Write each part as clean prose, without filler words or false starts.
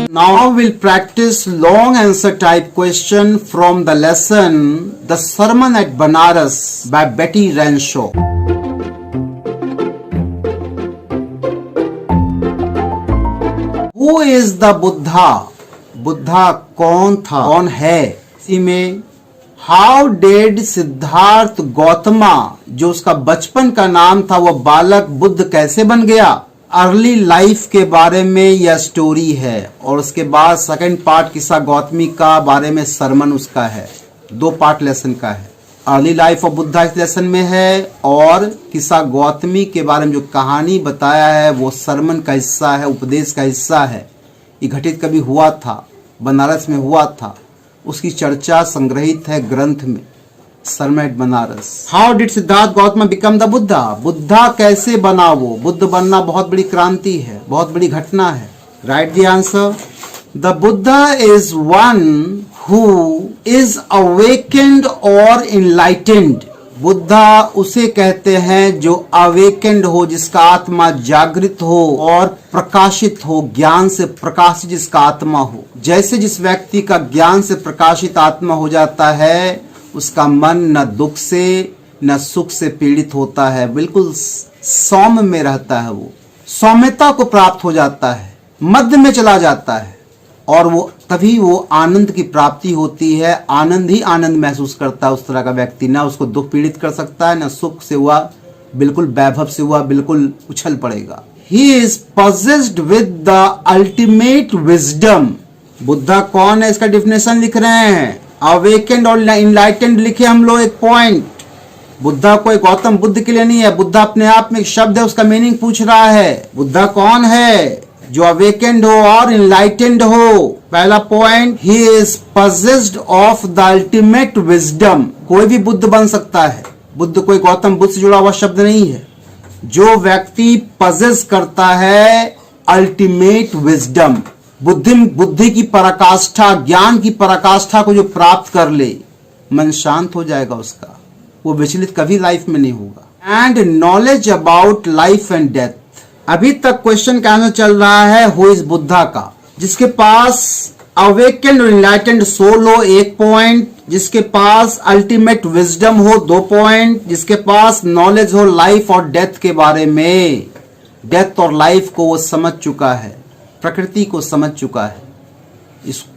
Now we'll practice long answer type question from the lesson The Sermon at Banaras by Betty Renshaw. Who is the Buddha? Buddha कौन था, कौन है? इसी में how did Siddharth Gautama, जो उसका बचपन का नाम था, वो बालक बुद्ध कैसे बन गया? अर्ली लाइफ के बारे में यह स्टोरी है। और उसके बाद सेकंड पार्ट किस्सा गौतमी का बारे में सरमन उसका है। 2 पार्ट लेसन का है। अर्ली लाइफ ऑफ बुद्धा इस लेसन में है और किस्सा गौतमी के बारे में जो कहानी बताया है वो सरमन का हिस्सा है, उपदेश का हिस्सा है। ये घटित कभी हुआ था, बनारस में हुआ था, उसकी चर्चा संग्रहित है ग्रंथ में sermon at Banaras. How did Siddhartha Gautam become the Buddha? Buddha कैसे बना वो? बुद्ध बनना बहुत बड़ी क्रांति है, बहुत बड़ी घटना है। Right the answer. The Buddha is one who is awakened और इनलाइटेंड। बुद्धा उसे कहते हैं जो अवेकेंड हो, जिसका आत्मा जागृत हो और प्रकाशित हो, ज्ञान से प्रकाशित जिसका आत्मा हो। जैसे जिस व्यक्ति का ज्ञान से प्रकाशित आत्मा हो जाता है, उसका मन न दुख से न सुख से पीड़ित होता है, बिल्कुल सौम्य में रहता है, वो सौम्यता को प्राप्त हो जाता है, मध्य में चला जाता है और वो तभी वो आनंद की प्राप्ति होती है। आनंद ही आनंद महसूस करता है उस तरह का व्यक्ति। ना उसको दुख पीड़ित कर सकता है, न सुख से हुआ बिल्कुल वैभव से हुआ बिल्कुल उछल पड़ेगा। He is possessed with the ultimate wisdom। Buddha कौन है इसका डिफिनेशन लिख रहे हैं। अवेकेंड और इनलाइटेंड लिखे हम लोग एक पॉइंट। बुद्धा कोई गौतम बुद्ध के लिए नहीं है। बुद्धा अपने आप में एक शब्द है, उसका मीनिंग पूछ रहा है। बुद्धा कौन है? जो अवेकेंड हो और इनलाइटेंड हो। पहला point, he is possessed of the ultimate wisdom. कोई भी बुद्ध बन सकता है। बुद्ध कोई गौतम बुद्ध से जुड़ा हुआ शब्द नहीं है। जो व्यक्ति पजेस करता है अल्टीमेट विजडम, बुद्धि की पराकाष्ठा, ज्ञान की पराकाष्ठा को जो प्राप्त कर ले, मन शांत हो जाएगा उसका, वो विचलित कभी लाइफ में नहीं होगा। And knowledge about life and death. अभी तक क्वेश्चन का आंसर चल रहा है हु इज बुद्धा का। जिसके पास अवेकेंड और इनलाइटेंड सोल हो 1 पॉइंट, जिसके पास अल्टीमेट विजडम हो 2 पॉइंट, जिसके पास नॉलेज हो लाइफ और डेथ के बारे में, डेथ और लाइफ को वो समझ चुका है, प्रकृति को समझ चुका है,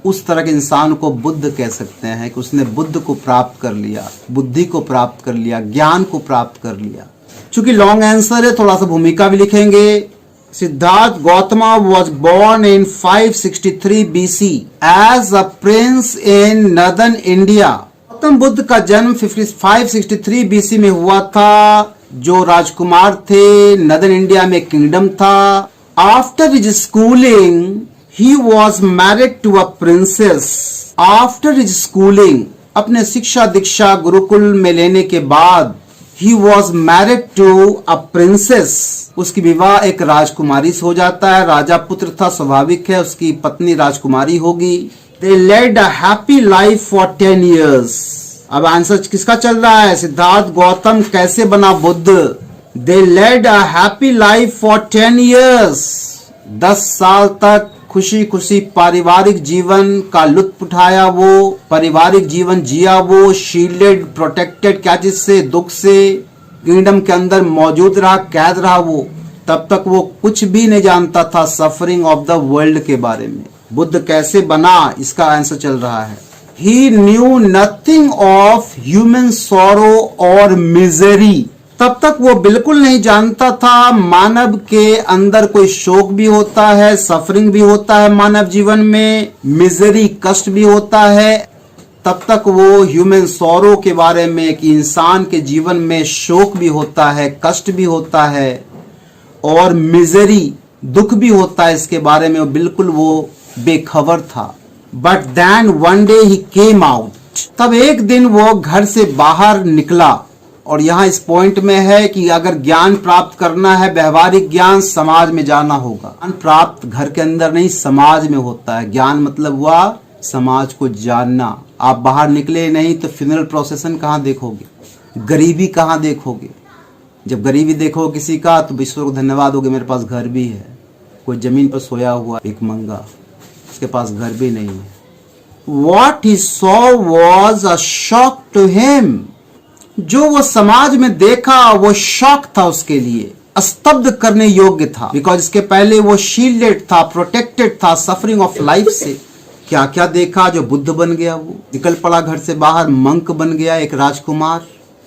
उस तरह के इंसान को बुद्ध कह सकते हैं कि उसने बुद्ध को प्राप्त कर लिया, बुद्धि को प्राप्त कर लिया, ज्ञान को प्राप्त कर लिया। चूंकि लॉन्ग आंसर है, थोड़ा सा भूमिका भी लिखेंगे। Siddharth Gautama was born in 563 BC as a prince in northern India। Gautam Buddha का जन्म 563 BC में हुआ था, जो राजकुमार थे। नदन इंडिया में किंगडम था। After his schooling he was married to a princess. After his schooling, अपने शिक्षा दीक्षा गुरुकुल में लेने के बाद, he was married to a princess. उसकी विवाह एक राजकुमारी से हो जाता है। राजा पुत्र था, स्वाभाविक है उसकी पत्नी राजकुमारी होगी। They led a happy life for 10 years। अब आंसर किसका चल रहा है? सिद्धार्थ गौतम कैसे बना Buddha? They led a happy life for 10 years। 10 साल तक खुशी खुशी पारिवारिक जीवन का लुत्फ उठाया वो, पारिवारिक जीवन जिया वो, शील्डेड प्रोटेक्टेड क्या चीज से? दुख से। किंगडम के अंदर मौजूद रहा, कैद रहा वो। तब तक वो कुछ भी नहीं जानता था सफरिंग ऑफ द वर्ल्ड के बारे में। बुद्ध कैसे बना, इसका आंसर चल रहा है। He knew nothing of human sorrow और मिजरी। तब तक वो बिल्कुल नहीं जानता था मानव के अंदर कोई शोक भी होता है, सफरिंग भी होता है मानव जीवन में, मिजरी कष्ट भी होता है। तब तक वो ह्यूमन सॉरो के बारे में कि इंसान के जीवन में शोक भी होता है, कष्ट भी होता है और मिजरी दुख भी होता है, इसके बारे में बिल्कुल वो बेखबर था। But then one day he came out. तब एक दिन वो घर से बाहर निकला। और यहाँ इस पॉइंट में है कि अगर ज्ञान प्राप्त करना है, व्यवहारिक ज्ञान, समाज में जाना होगा। ज्ञान प्राप्त घर के अंदर नहीं, समाज में होता है। ज्ञान मतलब हुआ समाज को जानना। आप बाहर निकले नहीं तो फ्यूनरल प्रोसेसन कहाँ देखोगे, गरीबी कहाँ देखोगे। जब गरीबी देखो किसी का तो विश्व को धन्यवाद होगे, मेरे पास घर भी है, कोई जमीन पर सोया हुआ एक मंगा, उसके पास घर भी नहीं है। What he saw was a shock to him. जो वो समाज में देखा वो शॉक था उसके लिए, स्तब्ध करने योग्य था। बिकॉज इसके पहले वो शील्डेड था, प्रोटेक्टेड था सफरिंग ऑफ लाइफ से। क्या क्या देखा, जो बुद्ध बन गया, वो निकल पड़ा घर से बाहर, मंक बन गया, एक राजकुमार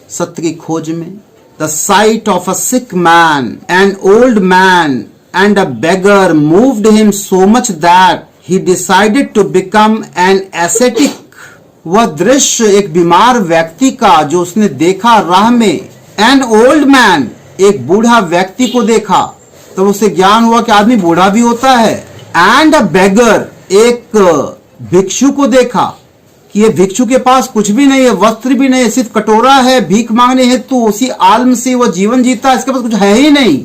सत्य की खोज में। The sight of a sick man, an old man and a beggar moved him so much that he decided to become an ascetic. वह दृश्य एक बीमार व्यक्ति का जो उसने देखा राह में, एन ओल्ड मैन, एक बूढ़ा व्यक्ति को देखा, तो उसे ज्ञान हुआ कि आदमी बूढ़ा भी होता है। एंड अ बेगर, एक भिक्षु को देखा कि ये भिक्षु के पास कुछ भी नहीं है, वस्त्र भी नहीं है, सिर्फ कटोरा है, भीख मांगने हेतु उसी आलम से वो जीवन जीता है, इसके पास कुछ है ही नहीं।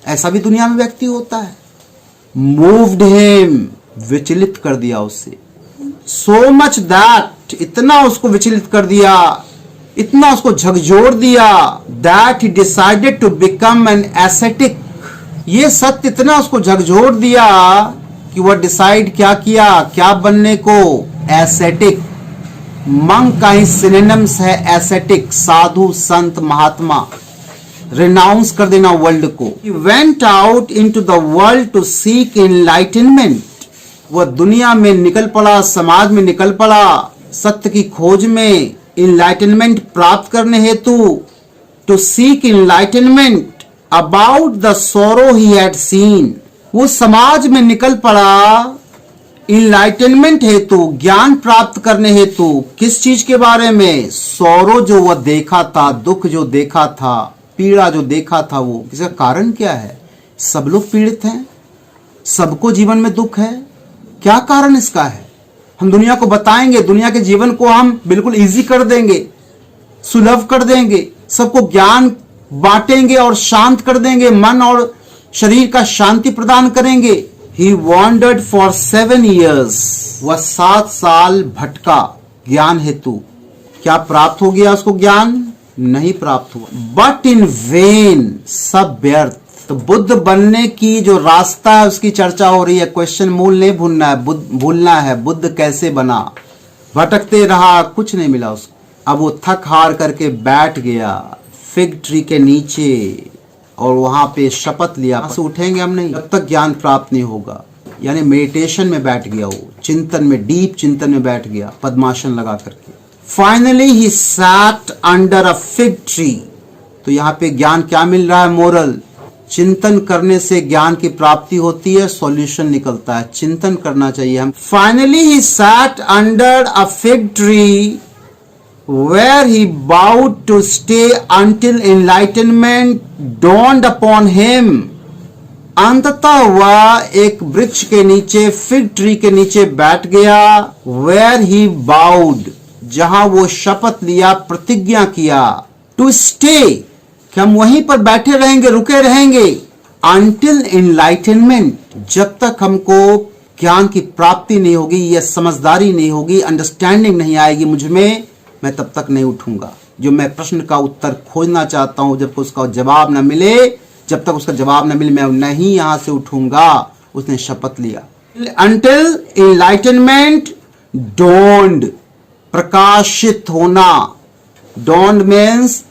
ऐसा भी दुनिया में व्यक्ति होता है। मूव्ड हिम, विचलित कर दिया उसे। सो मच दैट, इतना उसको विचलित कर दिया, इतना उसको झकझोर दिया, that he decided to become an ascetic. ये सत्य इतना उसको झकझोर दिया कि वह डिसाइड क्या किया, क्या बनने को, एसेटिक। मंक का ही सिनोनिम्स है एसेटिक, साधु, संत, महात्मा। रिनाउंस कर देना वर्ल्ड को। He went out into the world to seek enlightenment. वह दुनिया में निकल पड़ा, समाज में निकल पड़ा, सत्य की खोज में, इनलाइटनमेंट प्राप्त करने हेतु। To seek enlightenment about the sorrow he had seen. वो समाज में निकल पड़ा इनलाइटनमेंट हेतु, ज्ञान प्राप्त करने हेतु। किस चीज के बारे में? सोरो जो वह देखा था, दुख जो देखा था, पीड़ा जो देखा था, वो इसका कारण क्या है? सब लोग पीड़ित हैं, सबको जीवन में दुख है। क्या कारण इसका है? हम दुनिया को बताएंगे, दुनिया के जीवन को हम बिल्कुल इजी कर देंगे, सुलभ कर देंगे, सबको ज्ञान बांटेंगे और शांत कर देंगे, मन और शरीर का शांति प्रदान करेंगे। He wandered for 7 years. वह 7 साल भटका ज्ञान हेतु। क्या प्राप्त हो गया उसको ज्ञान? नहीं प्राप्त हुआ। बट इन वेन, सब व्यर्थ। तो बुद्ध बनने की जो रास्ता है उसकी चर्चा हो रही है। क्वेश्चन मूल नहीं भूलना है, भूलना है बुद्ध कैसे बना। भटकते रहा, कुछ नहीं मिला उसको। अब वो थक हार करके बैठ गया फिग ट्री के नीचे और वहां पे शपथ लिया, वहां से उठेंगे हम नहीं जब तक ज्ञान प्राप्त नहीं होगा। यानी मेडिटेशन में बैठ गया, वो चिंतन में, डीप चिंतन में बैठ गया, पद्मासन लगा करके। Finally he sat under a fig tree. तो यहाँ पे ज्ञान क्या मिल रहा है? मोरल, चिंतन करने से ज्ञान की प्राप्ति होती है, सॉल्यूशन निकलता है। चिंतन करना चाहिए हम। Finally he sat under a fig tree where he bowed to stay until enlightenment dawned upon him. अंततः वह एक वृक्ष के नीचे, फिग ट्री के नीचे बैठ गया। where he bowed, जहां वो शपथ लिया, प्रतिज्ञा किया, to stay, कि हम वहीं पर बैठे रहेंगे, रुके रहेंगे, until enlightenment, जब तक हमको ज्ञान की प्राप्ति नहीं होगी, या समझदारी नहीं होगी, अंडरस्टैंडिंग नहीं आएगी मुझ में, मैं तब तक नहीं उठूंगा। जो मैं प्रश्न का उत्तर खोजना चाहता हूं, जब उसका जवाब न मिले, जब तक उसका जवाब न मिले, मैं नहीं यहां से उठूंगा। उसने शपथ लिया। Until enlightenment dawned, प्रकाशित होना। dawned means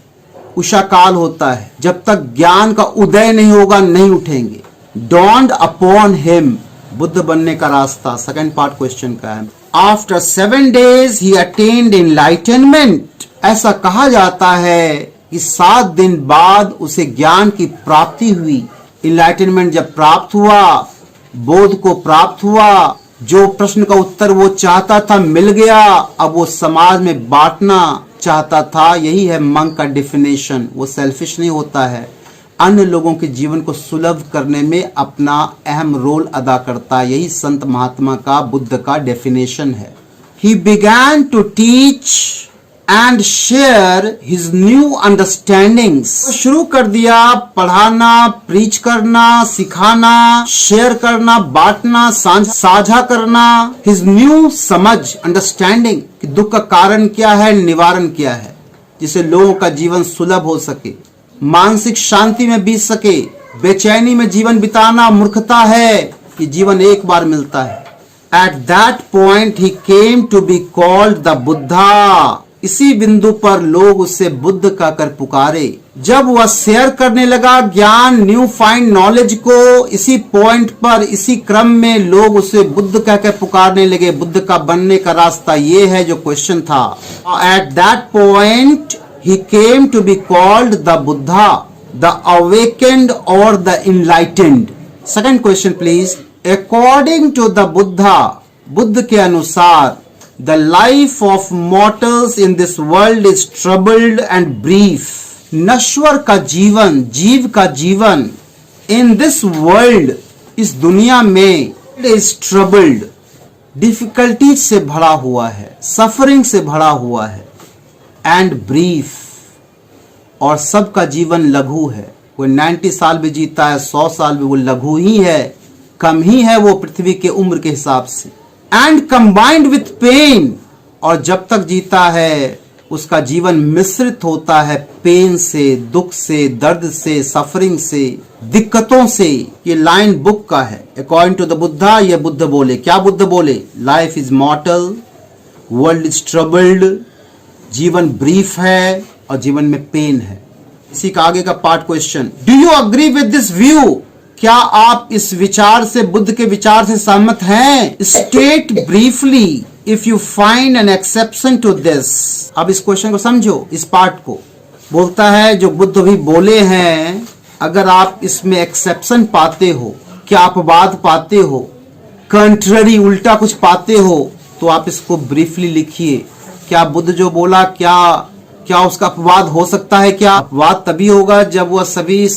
उषा काल होता है। जब तक ज्ञान का उदय नहीं होगा, नहीं उठेंगे। dawned upon him, बुद्ध बनने का रास्ता। सेकंड पार्ट क्वेश्चन का है। After 7 days he attained enlightenment. ऐसा कहा जाता है कि 7 दिन बाद उसे ज्ञान की प्राप्ति हुई। Enlightenment जब प्राप्त हुआ, बोध को प्राप्त हुआ, जो प्रश्न का उत्तर वो चाहता था मिल गया। अब वो समाज में बांटना चाहता था। यही है मंक का डेफिनेशन। वो सेल्फिश नहीं होता है, अन्य लोगों के जीवन को सुलभ करने में अपना अहम रोल अदा करता है। यही संत महात्मा का, बुद्ध का डेफिनेशन है। He began to teach and share his new understandings. शुरू कर दिया पढ़ाना, प्रीच करना, सिखाना, शेयर करना, बांटना, साझा करना। His new समझ, अंडरस्टैंडिंग, कि दुख का कारण क्या है, निवारण क्या है, जिससे लोगों का जीवन सुलभ हो सके, मानसिक शांति में बीत सके। बेचैनी में जीवन बिताना मूर्खता है कि जीवन एक बार मिलता है। At that point he came to be called the Buddha. इसी बिंदु पर लोग उसे बुद्ध कहकर पुकारे। जब वह शेयर करने लगा ज्ञान, न्यू फाइंड नॉलेज को, इसी पॉइंट पर, इसी क्रम में लोग उसे बुद्ध कहकर पुकारने लगे। बुद्ध का बनने का रास्ता ये है जो क्वेश्चन था। At that point he came to be called the Buddha, the awakened or the enlightened. Second question please. According to the Buddha, Buddha के अनुसार, the life of mortals in this world is troubled and brief. नश्वर का जीवन, जीव का जीवन in this world, इस दुनिया में, is troubled, डिफिकल्टी से भरा हुआ है, सफरिंग से भरा हुआ है, and brief, और सबका जीवन लघु है। कोई 90 साल भी जीता है, 100 साल भी, वो लघु ही है, कम ही है वो पृथ्वी के उम्र के हिसाब से। एंड कंबाइंड विथ पेन, और जब तक जीता है उसका जीवन मिश्रित होता है पेन से, दुख से, दर्द से, सफरिंग से, दिक्कतों से। ये लाइन बुक का है। अकॉर्डिंग टू द बुद्धा, ये बुद्ध बोले। क्या बुद्ध बोले? Life is मॉर्टल, world is troubled, जीवन ब्रीफ है और जीवन में पेन है। इसी का आगे का part question, do you agree with this view? क्या आप इस विचार से, बुद्ध के विचार से सहमत हैं? State briefly if you find an exception to this. अब इस क्वेश्चन को समझो, इस पार्ट को। बोलता है जो बुद्ध भी बोले हैं, अगर आप इसमें एक्सेप्शन पाते हो, क्या अपवाद पाते हो, कंट्ररी, उल्टा कुछ पाते हो, तो आप इसको ब्रीफली लिखिए। क्या बुद्ध जो बोला, क्या उसका अपवाद हो सकता है? क्या अपवाद तभी होगा जब वह सभी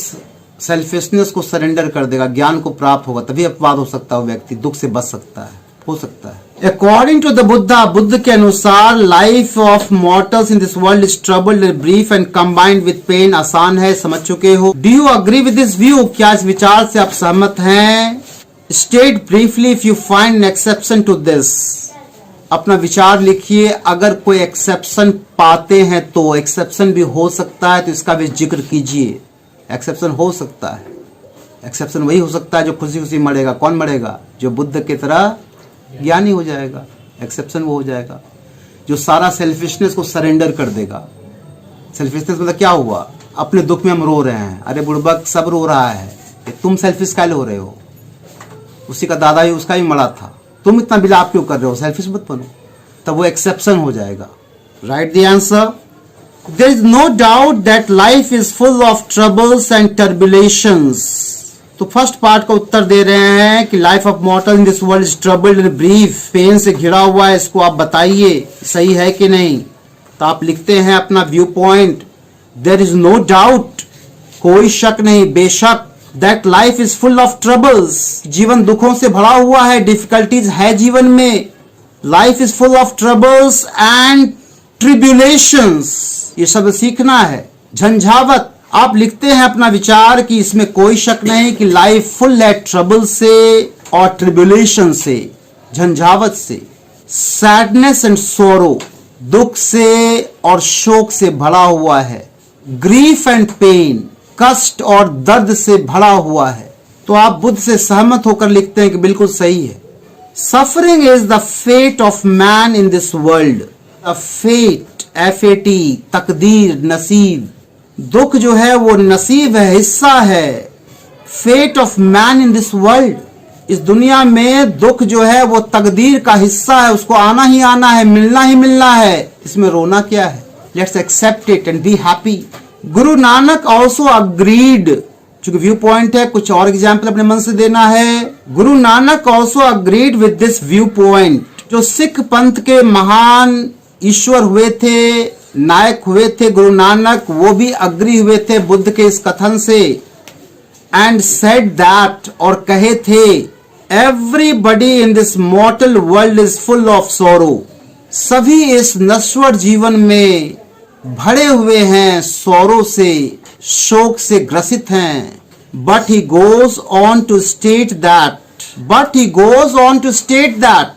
सेल्फिशनेस को सरेंडर कर देगा, ज्ञान को प्राप्त होगा, तभी अपवाद हो सकता है। व्यक्ति दुख से बच सकता है, हो सकता है। According to the Buddha, Buddha के अनुसार life of mortals in this world is troubled and brief and combined with pain. आसान है, समझ चुके हो। Do you agree with this view? क्या इस विचार से आप सहमत हैं? State briefly if you find an exception to this. अपना विचार लिखिए। अगर कोई एक्सेप्शन पाते हैं तो, एक्सेप्शन भी हो सकता है तो इसका भी जिक्र कीजिए। एक्सेप्शन हो सकता है, एक्सेप्शन वही हो सकता है जो खुशी खुशी मरेगा। कौन मरेगा? जो बुद्ध की तरह ज्ञानी हो जाएगा। एक्सेप्शन वो हो जाएगा जो सारा सेल्फिशनेस को सरेंडर कर देगा। सेल्फिशनेस मतलब क्या हुआ? अपने दुख में हम रो रहे हैं, अरे बुड़बक सब रो रहा है, तुम सेल्फिश कैसे हो रहे हो? उसी का दादा ही उसका ही मरा था, तुम इतना बिलाप क्यों कर रहे हो? सेल्फिश मत बनो, तब वो एक्सेप्शन हो जाएगा। Right the answer. There is no doubt that life is full of troubles and tribulations. तो फर्स्ट पार्ट का उत्तर दे रहे हैं कि life of mortal in this world is troubled and brief, pain से घिरा हुआ है। इसको आप बताइए सही है कि नहीं। तो आप लिखते हैं अपना view point. There is no doubt, कोई शक नहीं, बेशक, that life is full of troubles, जीवन दुखों से भरा हुआ है, डिफिकल्टीज है जीवन में। Life is full of troubles and tribulations, ये शब्द सीखना है। झंझावत, आप लिखते हैं अपना विचार कि इसमें कोई शक नहीं कि लाइफ फुल है ट्रबल से और ट्रिब्यूलेशन से, झंझावत से। सैडनेस एंड सोरो, दुख से और शोक से भरा हुआ है। ग्रीफ एंड पेन, कष्ट और दर्द से भरा हुआ है। तो आप बुद्ध से सहमत होकर लिखते हैं कि बिल्कुल सही है। Suffering is the fate of man in this world. The fate, FAT, तकदीर, नसीब। दुख जो है वो नसीब है, हिस्सा है। Fate of man in this world, इस दुनिया में दुख जो है वो तकदीर का हिस्सा है, उसको आना ही आना है, मिलना ही मिलना है। इसमें रोना क्या है? Let's accept it and be happy. Guru Nanak also agreed, चूंकि व्यू पॉइंट है, कुछ और एग्जाम्पल अपने मन से देना है। गुरु Nanak also agreed with this view point. जो सिख पंथ के महान ईश्वर हुए थे, नायक हुए थे गुरु नानक, वो भी अग्री हुए थे बुद्ध के इस कथन से। एंड सेड दैट, और कहे थे, everybody in this मॉर्टल world is full of सोरो। सभी इस नश्वर जीवन में भरे हुए हैं सोरो से, शोक से ग्रसित हैं। But he goes on to state that,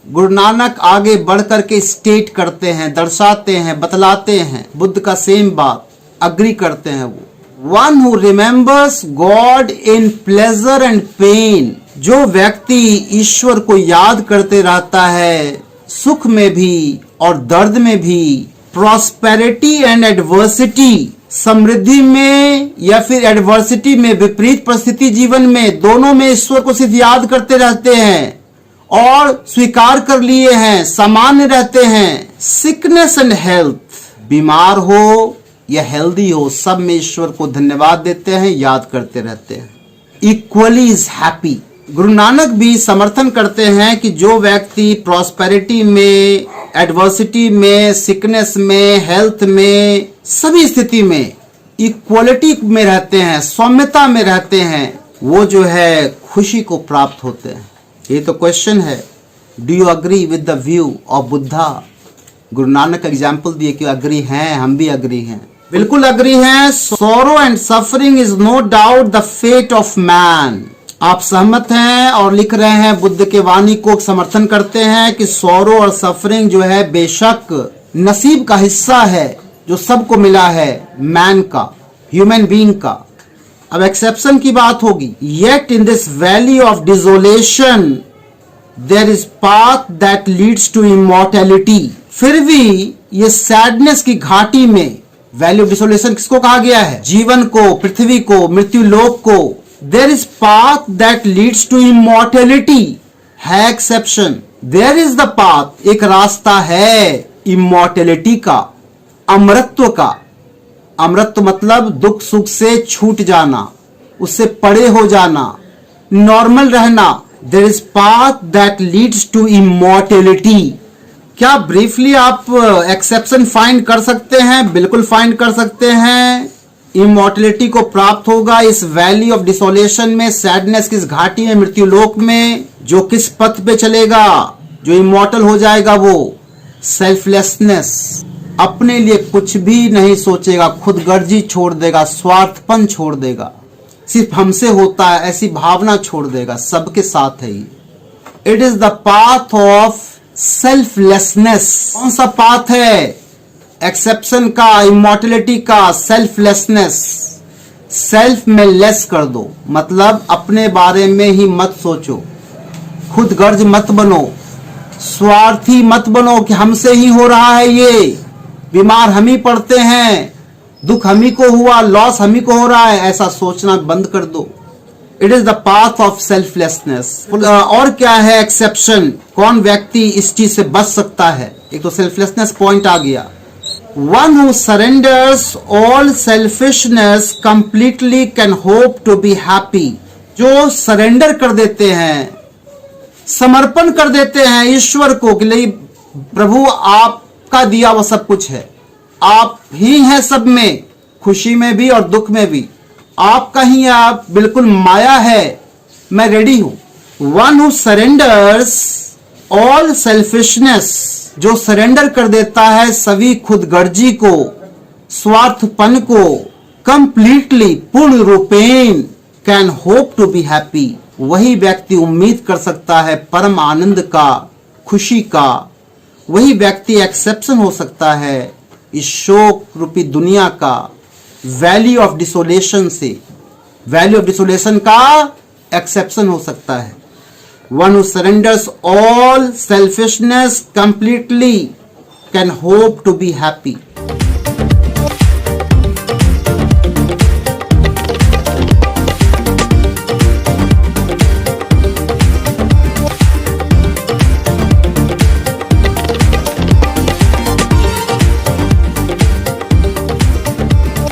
Guru Nanak आगे बढ़ करके स्टेट करते हैं, दर्शाते हैं, बतलाते हैं बुद्ध का सेम बात, अग्री करते हैं वो। One who remembers God in pleasure and pain, जो व्यक्ति ईश्वर को याद करते रहता है, सुख में भी और दर्द में भी, प्रॉस्पेरिटी एंड एडवर्सिटी, समृद्धि में या फिर एडवर्सिटी में, विपरीत परिस्थिति जीवन में, दोनों में ईश्वर को सिर्फ याद करते रहते हैं और स्वीकार कर लिए हैं, सामान्य रहते हैं। सिकनेस एंड हेल्थ, बीमार हो या हेल्दी हो, सब में ईश्वर को धन्यवाद देते हैं, याद करते रहते हैं। Equally is happy. Guru Nanak भी समर्थन करते हैं कि जो व्यक्ति प्रॉस्पेरिटी में, एडवर्सिटी में, सिकनेस में, हेल्थ में, सभी स्थिति में इक्वलिटी में रहते हैं, सौम्यता में रहते हैं, वो जो है खुशी को प्राप्त होते हैं। ये तो क्वेश्चन है, do you agree with the view of Buddha? Guru Nanak example दिए कि अग्री हैं, हम भी अग्री हैं, बिल्कुल अग्री हैं। Sorrow and suffering is no doubt the fate of man. आप सहमत हैं और लिख रहे हैं, बुद्ध के वाणी को समर्थन करते हैं कि सोरो और सफरिंग जो है बेशक नसीब का हिस्सा है जो सबको मिला है, मैन का, ह्यूमन बीइंग का। अब एक्सेप्शन की बात होगी। Yet in this valley of desolation there is path that leads to immortality. फिर भी ये सैडनेस की घाटी में, वैली ऑफ डिसोलेशन किसको कहा गया है? जीवन को, पृथ्वी को, मृत्यु लोक को। There is path that leads to immortality, है exception. There is the path, एक रास्ता है इमॉर्टैलिटी का, अमरत्व का। अमरत्व मतलब दुख सुख से छूट जाना, उससे परे हो जाना, नॉर्मल रहना। There is path that leads to immortality. क्या ब्रीफली आप एक्सेप्शन फाइंड कर सकते हैं? बिल्कुल फाइंड कर सकते हैं। इमॉर्टैलिटी को प्राप्त होगा इस वैली ऑफ डिसोलेशन में, सैडनेस की इस घाटी में, मृत्यु लोक में। जो किस पथ पे चलेगा, जो इमॉर्टल हो जाएगा, वो सेल्फलेसनेस, अपने लिए कुछ भी नहीं सोचेगा, खुदगर्जी छोड़ देगा, स्वार्थपन छोड़ देगा, सिर्फ हमसे होता है ऐसी भावना छोड़ देगा, सबके साथ है ये। It is the path of selflessness. कौन सा पाथ है? एक्सेप्शन का, इमॉर्टैलिटी का, सेल्फलेसनेस। सेल्फ में लेस कर दो, मतलब अपने बारे में ही मत सोचो, खुदगर्ज मत बनो, स्वार्थी मत बनो कि हमसे ही हो रहा है, ये बीमार हम ही पड़ते हैं, दुख हम ही को हुआ, लॉस हम ही को हो रहा है, ऐसा सोचना बंद कर दो। It is the path of selflessness. और क्या है एक्सेप्शन? कौन व्यक्ति इस चीज से बच सकता है? एक तो सेल्फलेसनेस पॉइंट आ गया। One who surrenders all selfishness completely can hope to be happy. जो सरेंडर कर देते हैं, समर्पण कर देते हैं ईश्वर को कि नहीं प्रभु आपका दिया वो सब कुछ है, आप ही हैं सब में, खुशी में भी और दुख में भी आपका ही, आप बिल्कुल माया है, मैं रेडी हूं। One who surrenders all selfishness, जो सरेंडर कर देता है सभी खुदगर्जी को, स्वार्थपन को, कंप्लीटली, पूर्ण रूपेण, can hope to be happy, वही व्यक्ति उम्मीद कर सकता है परम आनंद का, खुशी का। वही व्यक्ति एक्सेप्शन हो सकता है इस शोक रूपी दुनिया का, वैली ऑफ डिसोलेशन से, वैली ऑफ डिसोलेशन का एक्सेप्शन हो सकता है। One who surrenders all selfishness completely can hope to be happy.